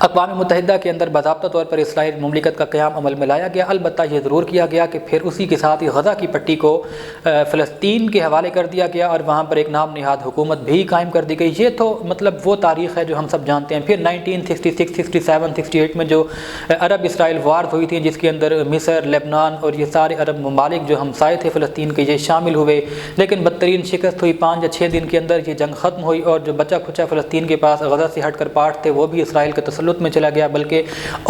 اقوام متحدہ کے اندر باضابطہ طور پر اسرائیل مملکت کا قیام عمل میں لایا گیا، البتہ یہ ضرور کیا گیا کہ پھر اسی کے ساتھ ہی غزہ کی پٹی کو فلسطین کے حوالے کر دیا گیا اور وہاں پر ایک نام نہاد حکومت بھی قائم کر دی گئی۔ یہ تو مطلب وہ تاریخ ہے جو ہم سب جانتے ہیں۔ پھر 1966 67 68 میں جو عرب اسرائیل وارز ہوئی تھی، جس کے اندر مصر، لبنان اور یہ سارے عرب ممالک جو ہمسائے تھے فلسطین کے، یہ شامل ہوئے، لیکن بدترین شکست ہوئی۔ 5 یا 6 دن کے اندر یہ جنگ ختم ہوئی اور جو بچا کھچا فلسطین کے پاس غزہ سے ہٹ کر پارٹ تھے وہ بھی اسرائیل کے تسلط میں چلا گیا، بلکہ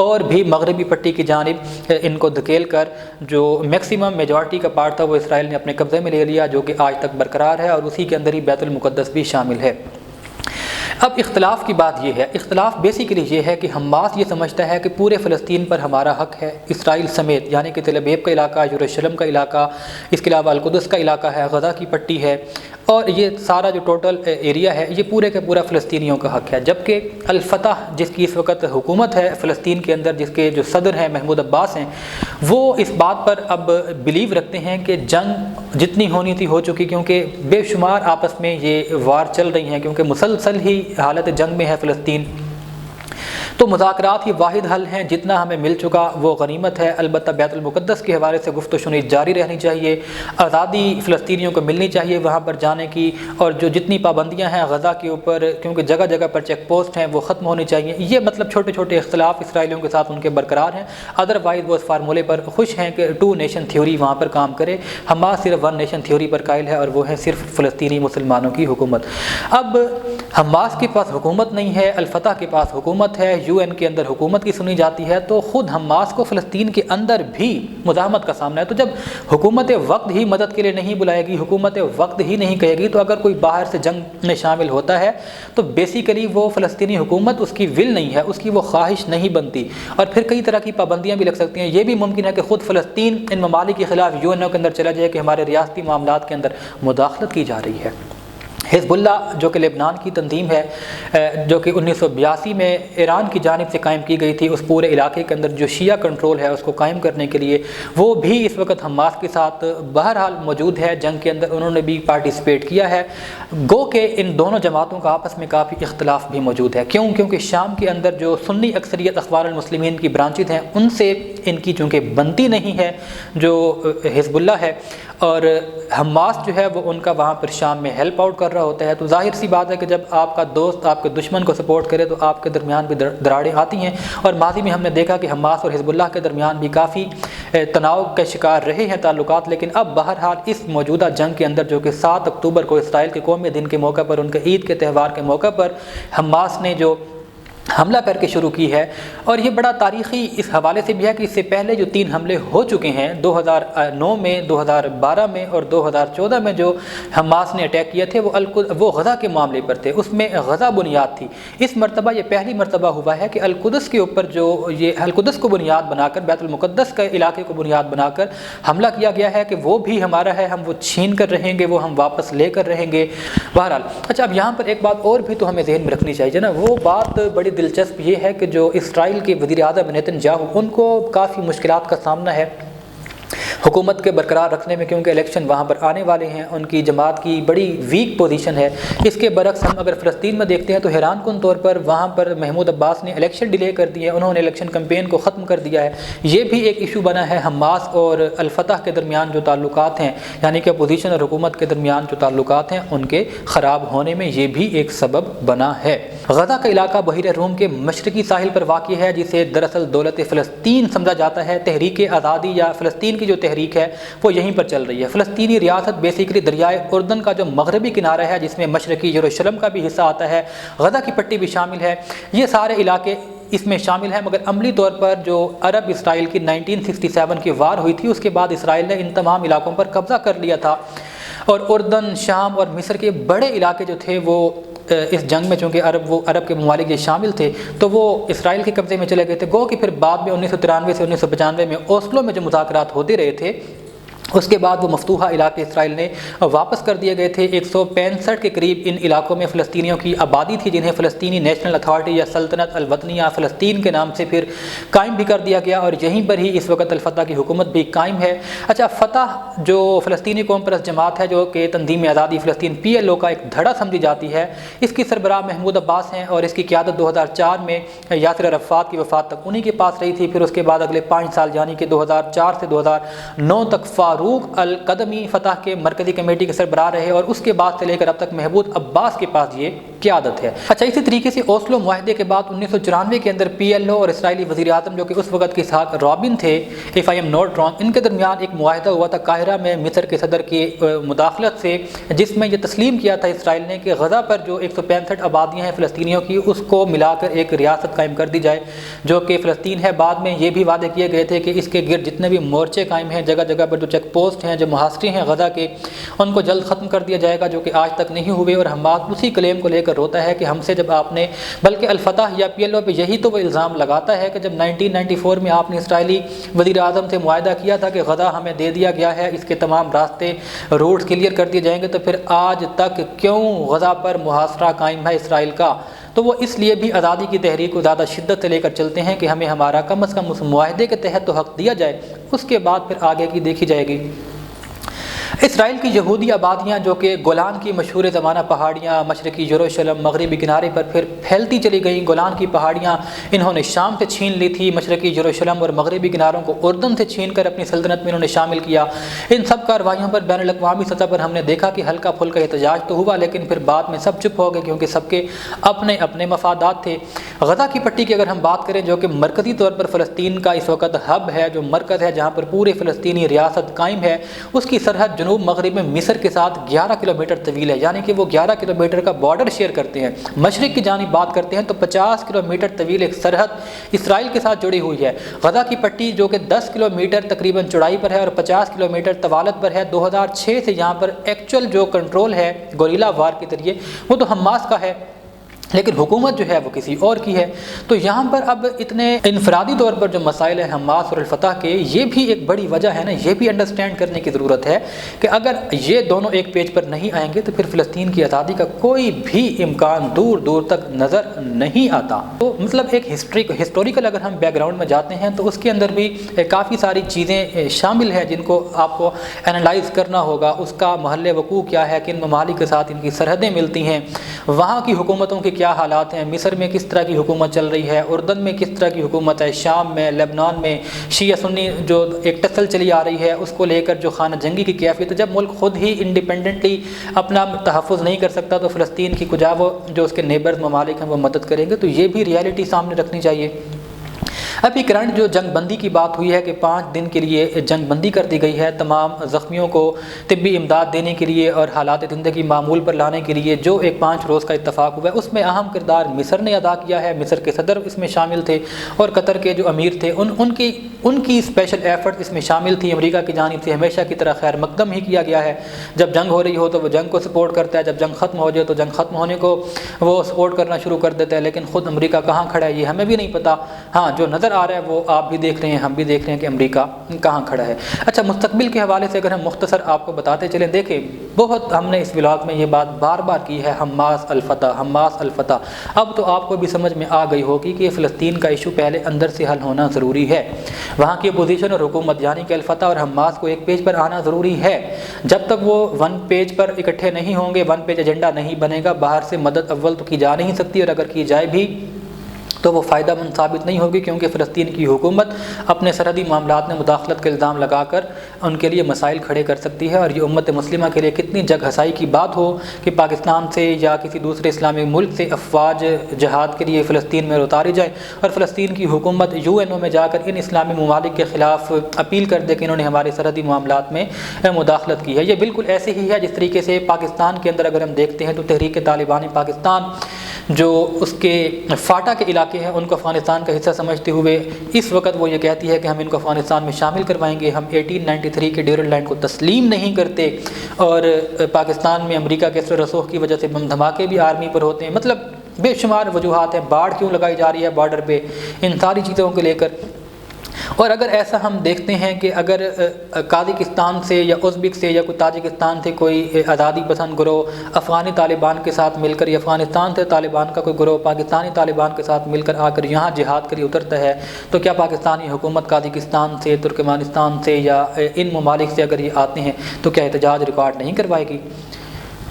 اور بھی مغربی پٹی کی جانب ان کو دھکیل کر جو میکسیمم میجورٹی کا پارٹ تھا وہ اسرائیل نے اپنے قبضے میں لے لیا، جو کہ آج تک برقرار ہے، اور اسی کے اندر ہی بیت المقدس بھی شامل ہے۔ اب اختلاف کی بات یہ ہے، اختلاف بیسیکلی یہ ہے کہ حماس یہ سمجھتا ہے کہ پورے فلسطین پر ہمارا حق ہے، اسرائیل سمیت، یعنی کہ تل ابیب کا علاقہ، یروشلم کا علاقہ، اس کے علاوہ القدس کا علاقہ ہے، غزہ کی پٹی ہے، اور یہ سارا جو ٹوٹل ایریا ہے یہ پورے کا پورا فلسطینیوں کا حق ہے۔ جبکہ الفتح جس کی اس وقت حکومت ہے فلسطین کے اندر، جس کے جو صدر ہیں محمود عباس ہیں، وہ اس بات پر اب بلیو رکھتے ہیں کہ جنگ جتنی ہونی تھی ہو چکی، کیونکہ بے شمار آپس میں یہ وار چل رہی ہیں، کیونکہ مسلسل ہی حالت جنگ میں ہے فلسطین، تو مذاکرات ہی واحد حل ہیں۔ جتنا ہمیں مل چکا وہ غنیمت ہے، البتہ بیت المقدس کے حوالے سے گفت و شنید جاری رہنی چاہیے، آزادی فلسطینیوں کو ملنی چاہیے وہاں پر جانے کی، اور جو جتنی پابندیاں ہیں غزہ کے اوپر، کیونکہ جگہ جگہ پر چیک پوسٹ ہیں، وہ ختم ہونی چاہیے۔ یہ مطلب چھوٹے چھوٹے اختلاف اسرائیلیوں کے ساتھ ان کے برقرار ہیں، ادروائز وہ اس فارمولے پر خوش ہیں کہ 2 نیشن تھیوری وہاں پر کام کرے۔ حماس صرف 1 نیشن تھیوری پر قائل ہے، اور وہ ہے صرف فلسطینی مسلمانوں کی حکومت۔ اب حماس کے پاس حکومت نہیں ہے، الفتح کے پاس حکومت ہے، UN کے اندر حکومت کی سنی جاتی ہے، تو خود حماس کو فلسطین کے اندر بھی مزاحمت کا سامنا ہے۔ تو جب حکومت وقت ہی مدد کے لیے نہیں بلائے گی، حکومت وقت ہی نہیں کہے گی، تو اگر کوئی باہر سے جنگ میں شامل ہوتا ہے تو بیسیکلی وہ فلسطینی حکومت اس کی ول نہیں ہے، اس کی وہ خواہش نہیں بنتی، اور پھر کئی طرح کی پابندیاں بھی لگ سکتی ہیں۔ یہ بھی ممکن ہے کہ خود فلسطین ان ممالک کے خلاف UN کے اندر چلا جائے کہ ہمارے ریاستی معاملات کے اندر مداخلت کی جا رہی ہے۔ حزب اللہ جو کہ لبنان کی تنظیم ہے، جو کہ 1982 میں ایران کی جانب سے قائم کی گئی تھی، اس پورے علاقے کے اندر جو شیعہ کنٹرول ہے اس کو قائم کرنے کے لیے، وہ بھی اس وقت حماس کے ساتھ بہرحال موجود ہے جنگ کے اندر، انہوں نے بھی پارٹیسپیٹ کیا ہے۔ گو کہ ان دونوں جماعتوں کا آپس میں کافی اختلاف بھی موجود ہے، کیونکہ شام کے اندر جو سنی اکثریت اخبار المسلمین کی برانچز ہیں ان سے ان کی چونکہ بنتی نہیں ہے جو حزب اللہ ہے، اور حماس جو ہے وہ ان کا وہاں پر شام میں ہیلپ آؤٹ کر رہا ہوتا ہے، تو ظاہر سی بات ہے کہ جب آپ کا دوست آپ کے دشمن کو سپورٹ کرے تو آپ کے درمیان بھی دراڑیں آتی ہیں، اور ماضی میں ہم نے دیکھا کہ حماس اور حزب اللہ کے درمیان بھی کافی تناؤ کے شکار رہے ہیں تعلقات، لیکن اب بہرحال اس موجودہ جنگ کے اندر جو کہ 7 اکتوبر کو اسرائیل کے قومی دن کے موقع پر، ان کے عید کے تہوار کے موقع پر حماس نے جو حملہ کر کے شروع کی ہے، اور یہ بڑا تاریخی اس حوالے سے بھی ہے کہ اس سے پہلے جو 3 حملے ہو چکے ہیں 2009 میں، 2012 میں اور 2014 میں جو حماس نے اٹیک کیے تھے وہ غزہ کے معاملے پر تھے، اس میں غزہ بنیاد تھی۔ اس مرتبہ یہ پہلی مرتبہ ہوا ہے کہ القدس کے اوپر جو یہ القدس کو بنیاد بنا کر، بیت المقدس کے علاقے کو بنیاد بنا کر حملہ کیا گیا ہے کہ وہ بھی ہمارا ہے، ہم وہ چھین کر رہیں گے، وہ ہم واپس لے کر رہیں گے۔ بہرحال اچھا، اب یہاں پر ایک بات اور بھی تو ہمیں ذہن میں رکھنی چاہیے نا، وہ بات بڑی دلچسپ یہ ہے کہ جو اسرائیل کے وزیر اعظم نیتن یاہو، ان کو کافی مشکلات کا سامنا ہے حکومت کے برقرار رکھنے میں، کیونکہ الیکشن وہاں پر آنے والے ہیں، ان کی جماعت کی بڑی ویک پوزیشن ہے۔ اس کے برعکس ہم اگر فلسطین میں دیکھتے ہیں تو حیران کن طور پر وہاں پر محمود عباس نے الیکشن ڈیلے کر دی ہے، انہوں نے الیکشن کمپین کو ختم کر دیا ہے۔ یہ بھی ایک ایشو بنا ہے حماس اور الفتح کے درمیان جو تعلقات ہیں، یعنی کہ اپوزیشن اور حکومت کے درمیان جو تعلقات ہیں ان کے خراب ہونے میں یہ بھی ایک سبب بنا ہے۔ غزہ کا علاقہ بحیرہ روم کے مشرقی ساحل پر واقع ہے، جسے دراصل دولت فلسطین سمجھا جاتا ہے۔ تحریک آزادی یا فلسطین کی جو تحریک ہے وہ یہیں پر چل رہی ہے۔ فلسطینی ریاست بیسیکلی دریائے اردن کا جو مغربی کنارہ ہے، جس میں مشرقی یروشلم کا بھی حصہ آتا ہے، غزہ کی پٹی بھی شامل ہے، یہ سارے علاقے اس میں شامل ہیں۔ مگر عملی طور پر جو عرب اسرائیل کی 1967 کی وار ہوئی تھی، اس کے بعد اسرائیل نے ان تمام علاقوں پر قبضہ کر لیا تھا، اور اردن، شام اور مصر کے بڑے علاقے جو تھے وہ اس جنگ میں، چونکہ عرب کے ممالک یہ شامل تھے تو وہ اسرائیل کے قبضے میں چلے گئے تھے۔ گو کہ پھر بعد میں 1993 سے 1995 میں اوسلو میں جو مذاکرات ہوتے رہے تھے، اس کے بعد وہ مفتوحہ علاقے اسرائیل نے واپس کر دیے گئے تھے۔ 165 کے قریب ان علاقوں میں فلسطینیوں کی آبادی تھی، جنہیں فلسطینی نیشنل اتھارٹی یا سلطنت الوطنیہ فلسطین کے نام سے پھر قائم بھی کر دیا گیا، اور یہیں پر ہی اس وقت الفتح کی حکومت بھی قائم ہے۔ اچھا، فتح جو فلسطینی قوم پرست جماعت ہے، جو کہ تنظیم آزادی فلسطین PLO کا ایک دھڑا سمجھی جاتی ہے، اس کی سربراہ محمود عباس ہیں، اور اس کی قیادت 2004 میں یاسر عرفات کی وفات تک انہی کے پاس رہی تھی۔ پھر اس کے بعد اگلے 5 سال یعنی کہ 2004 سے 2009 تک فاروق القدمی فتح کے مرکزی کمیٹی کے سربراہ رہے، اور اس کے بعد سے لے کر اب تک محمود عباس کے پاس یہ قیادت ہے۔ اچھا، اسی طریقے سے اوسلو معاہدے کے بعد 1994 کے اندر PLO اور اسرائیلی وزیر اعظم جو کہ اس وقت کے اسحاق رابن تھے، if I am not wrong، ان کے درمیان ایک معاہدہ ہوا تھا قاہرہ میں مصر کے صدر کی مداخلت سے، جس میں یہ تسلیم کیا تھا اسرائیل نے کہ غزہ پر جو 165 آبادیاں ہیں فلسطینیوں کی، اس کو ملا کر ایک ریاست قائم کر دی جائے جو کہ فلسطین ہے۔ بعد میں یہ بھی وعدے کیے گئے تھے کہ اس کے گرد جتنے بھی مورچے قائم ہیں، جگہ جگہ پر جو چیک پوسٹ ہیں، جو محاصرے ہیں غزہ کے، ان کو جلد ختم کر دیا جائے گا، جو کہ آج تک نہیں ہوئے۔ اور حماس اسی کلیم کو لے کر روتا ہے کہ ہم سے جب آپ نے، بلکہ الفتح یا PLO پہ یہی تو وہ الزام لگاتا ہے کہ جب 1994 میں آپ نے اسرائیلی وزیر اعظم سے معاہدہ کیا تھا کہ غزہ ہمیں دے دیا گیا ہے، اس کے تمام راستے روڈز کلیئر کر دیے جائیں گے، تو پھر آج تک کیوں غزہ پر محاصرہ قائم ہے اسرائیل کا؟ تو وہ اس لیے بھی آزادی کی تحریک کو زیادہ شدت سے لے کر چلتے ہیں کہ ہمیں ہمارا کم از کم اس معاہدے کے تحت تو حق دیا جائے، اس کے بعد پھر آگے کی دیکھی جائے گی۔ اسرائیل کی یہودی آبادیاں جو کہ گولان کی مشہور زمانہ پہاڑیاں، مشرقی یروشلم، مغربی کنارے پر پھر پھیلتی چلی گئیں۔ گولان کی پہاڑیاں انہوں نے شام سے چھین لی تھی، مشرقی یروشلم اور مغربی کناروں کو اردن سے چھین کر اپنی سلطنت میں انہوں نے شامل کیا۔ ان سب کارروائیوں پر بین الاقوامی سطح پر ہم نے دیکھا کہ ہلکا پھلکا احتجاج تو ہوا، لیکن پھر بعد میں سب چپ ہو گئے کیونکہ سب کے اپنے اپنے مفادات تھے۔ غزہ کی پٹی کی اگر ہم بات کریں، جو کہ مرکزی طور پر فلسطین کا اس وقت ہب ہے، جو مرکز ہے جہاں پر پورے فلسطینی ریاست قائم ہے، اس کی سرحد جنوب مغرب میں مصر کے ساتھ 11 کلومیٹر طویل ہے، یعنی کہ وہ 11 کلومیٹر کا بارڈر شیئر کرتے ہیں۔ مشرق کی جانب بات کرتے ہیں تو 50 کلومیٹر طویل ایک سرحد اسرائیل کے ساتھ جڑی ہوئی ہے۔ غزہ کی پٹی جو کہ 10 کلومیٹر تقریباً چوڑائی پر ہے اور 50 کلومیٹر طوالت پر ہے، 2006 سے یہاں پر ایکچوئل جو کنٹرول ہے گوریلا وار کے ذریعے وہ تو حماس کا ہے، لیکن حکومت جو ہے وہ کسی اور کی ہے۔ تو یہاں پر اب اتنے انفرادی طور پر جو مسائل ہیں حماس اور الفتح کے، یہ بھی ایک بڑی وجہ ہے نا، یہ بھی انڈرسٹینڈ کرنے کی ضرورت ہے کہ اگر یہ دونوں ایک پیج پر نہیں آئیں گے تو پھر فلسطین کی آزادی کا کوئی بھی امکان دور دور تک نظر نہیں آتا۔ تو مطلب ایک ہسٹوریکل اگر ہم بیک گراؤنڈ میں جاتے ہیں تو اس کے اندر بھی کافی ساری چیزیں شامل ہیں جن کو آپ کو انالائز کرنا ہوگا۔ اس کا محل وقوع کیا ہے، کن ممالک کے ساتھ ان کی سرحدیں ملتی ہیں، وہاں کی حکومتوں کی کیا حالات ہیں، مصر میں کس طرح کی حکومت چل رہی ہے، اردن میں کس طرح کی حکومت ہے، شام میں، لبنان میں شیعہ سنی جو ایک ٹسل چلی آ رہی ہے، اس کو لے کر جو خانہ جنگی کی کیفیت، جب ملک خود ہی انڈیپینڈنٹلی اپنا تحفظ نہیں کر سکتا تو فلسطین کی کجا وہ جو اس کے نیبرز ممالک ہیں وہ مدد کریں گے۔ تو یہ بھی ریالٹی سامنے رکھنی چاہیے۔ ابھی کرنٹ جو جنگ بندی کی بات ہوئی ہے کہ 5 دن کے لیے جنگ بندی کر دی گئی ہے، تمام زخمیوں کو طبی امداد دینے کے لیے اور حالات زندگی معمول پر لانے کے لیے جو ایک 5 روز کا اتفاق ہوا ہے، اس میں اہم کردار مصر نے ادا کیا ہے۔ مصر کے صدر اس میں شامل تھے اور قطر کے جو امیر تھے ان کی اسپیشل ایفرٹ اس میں شامل تھی۔ امریکہ کی جانب سے ہمیشہ کی طرح خیر مقدم ہی کیا گیا ہے، جب جنگ ہو رہی ہو تو وہ جنگ کو سپورٹ کرتا ہے، جب جنگ ختم ہو جائے تو جنگ ختم ہونے کو وہ سپورٹ کرنا شروع کر دیتا ہے، لیکن خود امریکہ کہاں کھڑا ہے یہ ہمیں بھی نہیں پتہ۔ ہاں، جو نظر آ رہا ہے وہ آپ بھی دیکھ رہے ہیں، ہم بھی دیکھ رہے ہیں کہ امریکہ کہاں کھڑا ہے۔ اچھا، مستقبل کے حوالے سے اگر ہم مختصر آپ کو بتاتے چلیں، دیکھیں بہت ہم نے اس ولاگ میں یہ بات بار بار کی ہے، حماس الفتح، حماس الفتح۔ اب تو آپ کو بھی سمجھ میں آ گئی ہوگی کہ فلسطین کا ایشو پہلے اندر سے حل ہونا ضروری ہے، وہاں کی اپوزیشن اور حکومت یعنی کہ الفتح اور حماس کو ایک پیج پر آنا ضروری ہے۔ جب تک وہ 1 پیج پر اکٹھے نہیں ہوں گے، 1 پیج ایجنڈا نہیں بنے گا، باہر سے مدد اول تو کی جا نہیں سکتی، اور اگر کی جائے بھی تو وہ فائدہ مند ثابت نہیں ہوگی، کیونکہ فلسطین کی حکومت اپنے سرحدی معاملات میں مداخلت کا الزام لگا کر ان کے لیے مسائل کھڑے کر سکتی ہے۔ اور یہ امت مسلمہ کے لیے کتنی جگ ہنسائی کی بات ہو کہ پاکستان سے یا کسی دوسرے اسلامی ملک سے افواج جہاد کے لیے فلسطین میں اتاری جائیں اور فلسطین کی حکومت UN میں جا کر ان اسلامی ممالک کے خلاف اپیل کر دے کہ انہوں نے ہمارے سرحدی معاملات میں مداخلت کی ہے۔ یہ بالکل ایسے ہی ہے جس طریقے سے پاکستان کے اندر اگر ہم دیکھتے ہیں تو تحریک طالبان پاکستان جو اس کے فاٹا کے علاقے ہیں ان کو افغانستان کا حصہ سمجھتے ہوئے اس وقت وہ یہ کہتی ہے کہ ہم ان کو افغانستان میں شامل کروائیں گے، ہم 1893 کے ڈیورنڈ لائن کو تسلیم نہیں کرتے، اور پاکستان میں امریکہ کے اثر رسوخ کی وجہ سے بم دھماکے بھی آرمی پر ہوتے ہیں۔ مطلب بے شمار وجوہات ہیں، باڑھ کیوں لگائی جا رہی ہے بارڈر پہ، ان ساری چیزوں کو لے کر اور اگر ایسا ہم دیکھتے ہیں کہ اگر قازقستان سے یا ازبک سے یا کوئی تاجکستان سے کوئی آزادی پسند گروہ افغانی طالبان کے ساتھ مل کر یا افغانستان سے طالبان کا کوئی گروہ پاکستانی طالبان کے ساتھ مل کر آ کر یہاں جہاد کے لیے اترتا ہے، تو کیا پاکستانی حکومت قازقستان سے، ترکمانستان سے یا ان ممالک سے اگر یہ آتے ہیں تو کیا احتجاج ریکارڈ نہیں کروائے گی؟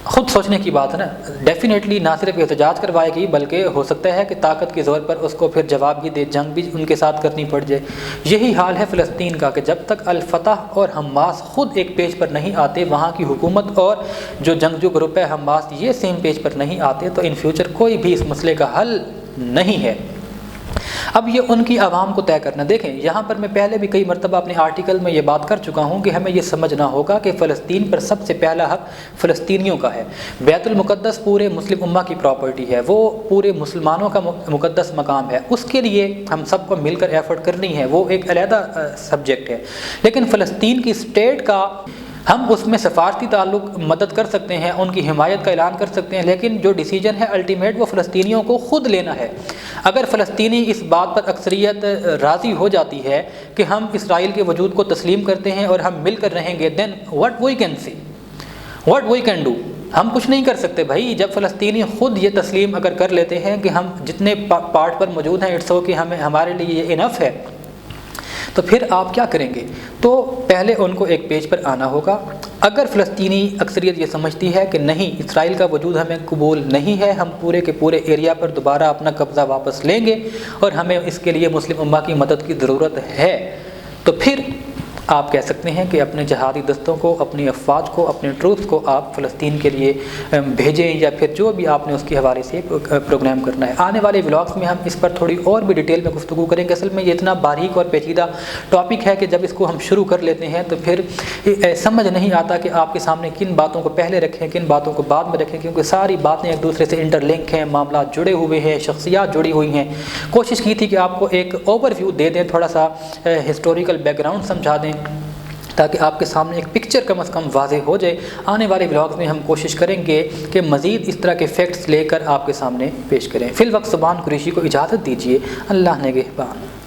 خود سوچنے کی بات ہے نا۔ ڈیفینیٹلی نہ صرف احتجاج کروائے گی بلکہ ہو سکتا ہے کہ طاقت کے زور پر اس کو پھر جواب بھی دے، جنگ بھی ان کے ساتھ کرنی پڑ جائے۔ یہی حال ہے فلسطین کا کہ جب تک الفتح اور حماس خود ایک پیج پر نہیں آتے، وہاں کی حکومت اور جو جنگجو گروپ ہے حماس یہ سیم پیج پر نہیں آتے، تو ان فیوچر کوئی بھی اس مسئلے کا حل نہیں ہے۔ اب یہ ان کی عوام کو طے کرنا۔ دیکھیں یہاں پر میں پہلے بھی کئی مرتبہ اپنے آرٹیکل میں یہ بات کر چکا ہوں کہ ہمیں یہ سمجھنا ہوگا کہ فلسطین پر سب سے پہلا حق فلسطینیوں کا ہے۔ بیت المقدس پورے مسلم امہ کی پراپرٹی ہے، وہ پورے مسلمانوں کا مقدس مقام ہے، اس کے لیے ہم سب کو مل کر ایفرٹ کرنی ہے، وہ ایک علیحدہ سبجیکٹ ہے۔ لیکن فلسطین کی اسٹیٹ کا ہم اس میں سفارتی تعلق مدد کر سکتے ہیں، ان کی حمایت کا اعلان کر سکتے ہیں، لیکن جو ڈیسیجن ہے الٹیمیٹ وہ فلسطینیوں کو خود لینا ہے۔ اگر فلسطینی اس بات پر اکثریت راضی ہو جاتی ہے کہ ہم اسرائیل کے وجود کو تسلیم کرتے ہیں اور ہم مل کر رہیں گے، دین what we can see, what we can do، ہم کچھ نہیں کر سکتے بھائی۔ جب فلسطینی خود یہ تسلیم اگر کر لیتے ہیں کہ ہم جتنے پارٹ پر موجود ہیں اٹس اوکے، ہمارے لیے یہ انف ہے، تو پھر آپ کیا کریں گے؟ تو پہلے ان کو ایک پیج پر آنا ہوگا۔ اگر فلسطینی اکثریت یہ سمجھتی ہے کہ نہیں اسرائیل کا وجود ہمیں قبول نہیں ہے، ہم پورے کے پورے ایریا پر دوبارہ اپنا قبضہ واپس لیں گے اور ہمیں اس کے لیے مسلم امہ کی مدد کی ضرورت ہے، تو پھر آپ کہہ سکتے ہیں کہ اپنے جہادی دستوں کو، اپنی افواج کو، اپنے ٹروپس کو آپ فلسطین کے لیے بھیجیں، یا پھر جو بھی آپ نے اس کے حوالے سے پروگرام کرنا ہے۔ آنے والے ولاگس میں ہم اس پر تھوڑی اور بھی ڈیٹیل میں گفتگو کریں گے۔ اصل میں یہ اتنا باریک اور پیچیدہ ٹاپک ہے کہ جب اس کو ہم شروع کر لیتے ہیں تو پھر سمجھ نہیں آتا کہ آپ کے سامنے کن باتوں کو پہلے رکھیں، کن باتوں کو بعد میں رکھیں، کیونکہ ساری باتیں ایک دوسرے سے انٹر لنک ہیں، معاملات جڑے ہوئے ہیں، شخصیات جڑی ہوئی ہیں۔ کوشش کی تھی کہ آپ کو ایک اوور ویو دے دیں، تھوڑا سا ہسٹوریکل بیک گراؤنڈ سمجھا دیں، تاکہ آپ کے سامنے ایک پکچر کم از کم واضح ہو جائے۔ آنے والے ولاگز میں ہم کوشش کریں گے کہ مزید اس طرح کے فیکٹس لے کر آپ کے سامنے پیش کریں۔ فی الوقت سبحان قریشی کو اجازت دیجیے، اللہ نگہبان۔